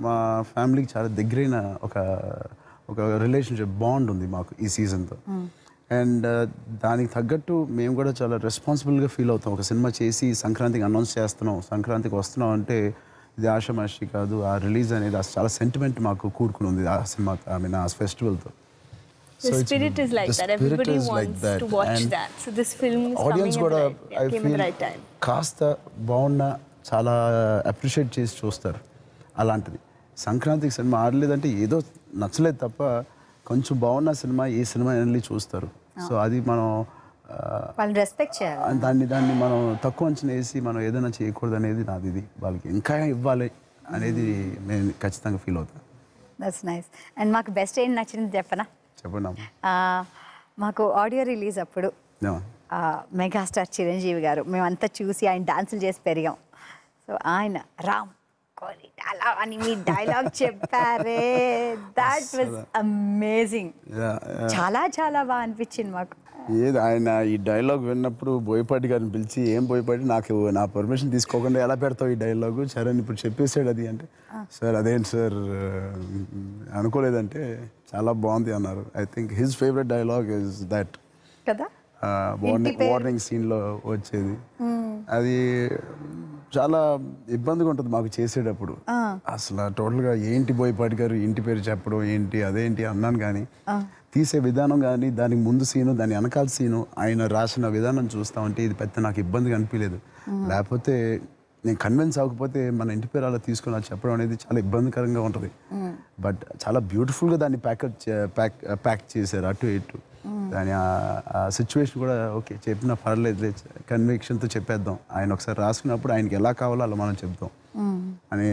మా ఫ్యామిలీకి చాలా దగ్గరైన ఒక ఒక రిలేషన్షిప్ బాండ్ ఉంది మాకు ఈ సీజన్తో. అండ్ దానికి తగ్గట్టు మేము కూడా చాలా రెస్పాన్సిబుల్గా ఫీల్ అవుతాం. ఒక సినిమా చేసి సంక్రాంతికి అనౌన్స్ చేస్తున్నాం, సంక్రాంతికి వస్తున్నాం అంటే ఇది ఆషామాషి కాదు. ఆ రిలీజ్ అనేది చాలా సెంటిమెంట్ మాకు కూడుకుని ఉంది ఆ సినిమా, ఐ మీన్ ఆ ఫెస్టివల్తో. The spirit is like that. Everybody wants to watch that. So this film is coming at the right, came at the right time. కాస్త బాగున్నా చాలా అప్రిషియేట్ చేసి చూస్తారు. అలాంటిది సంక్రాంతికి సినిమా ఆడలేదంటే ఏదో నచ్చలేదు తప్ప, కొంచెం బాగున్న సినిమా ఏ సినిమా వెళ్ళి చూస్తారు. సో అది మనం వాళ్ళని రెస్పెక్ట్ చేయాలి. దాన్ని మనం తక్కువ అంచనా వేసి మనం ఏదైనా చేయకూడదు అనేది నాది. ఇది వాళ్ళకి ఇంకా ఇవ్వాలి అనేది నేను ఖచ్చితంగా ఫీల్ అవుతాను. That's nice. అండ్ మాకు బెస్ట్ ఏం నచ్చింది చెప్పనా? చెప్పండి. మాకు ఆడియో రిలీజ్ అప్పుడు మెగాస్టార్ చిరంజీవి గారు మేమంతా చూసి ఆయన డాన్సులు చేసి పెరిగాం. సో ఆయన రామ్ అలా అని మీ డైలాగ్ చెప్పారే, దాట్ వాజ్ అమేజింగ్. చాలా చాలా బాగా అనిపించింది మాకు. ఏది ఆయన ఈ డైలాగ్ విన్నప్పుడు బోయపాటి గారిని పిలిచి, ఏం బోయపాటి నాకు నా పర్మిషన్ తీసుకోకుండా ఎలా పెడతావు ఈ డైలాగు, చరణ్ ఇప్పుడు చెప్పేసాడు అది అంటే, సార్ అదేంటి సార్ అనుకోలేదంటే చాలా బాగుంది అన్నారు. I think his favourite dialogue is that కదా, వార్నింగ్ సీన్లో వచ్చేది. అది చాలా ఇబ్బందిగా ఉంటుంది మాకు చేసేటప్పుడు. అసలు టోటల్గా ఏంటి బోయపాటి గారు ఇంటి పేరు చెప్పడం ఏంటి అదేంటి అన్నాను, కానీ తీసే విధానం కానీ దానికి ముందు సీను దాని వెనకాల సీను ఆయన రాసిన విధానం చూస్తామంటే ఇది పెద్ద నాకు ఇబ్బందిగా అనిపించలేదు. లేకపోతే నేను కన్విన్స్ అవ్వకపోతే మన ఇంటి పేరు అలా తీసుకుని అది చెప్పడం అనేది చాలా ఇబ్బందికరంగా ఉంటుంది. బట్ చాలా బ్యూటిఫుల్గా దాన్ని ప్యాక్ చేశారు అటు ఇటు. దాని ఆ సిచ్యువేషన్ కూడా ఓకే చెప్పినా పర్లేదు, కన్విక్షన్తో చెప్పేద్దాం, ఆయన ఒకసారి రాసుకున్నప్పుడు ఆయనకి ఎలా కావాలో అలా మనం చెప్తాం అని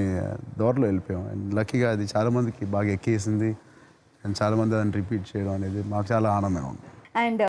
దూరంలో వెళ్ళిపోయాం. అండ్ లక్కీగా అది చాలామందికి బాగా ఎక్కేసింది. అండ్ చాలామంది దాన్ని రిపీట్ చేయడం అనేది మాకు చాలా ఆనందంగా ఉంది. అండ్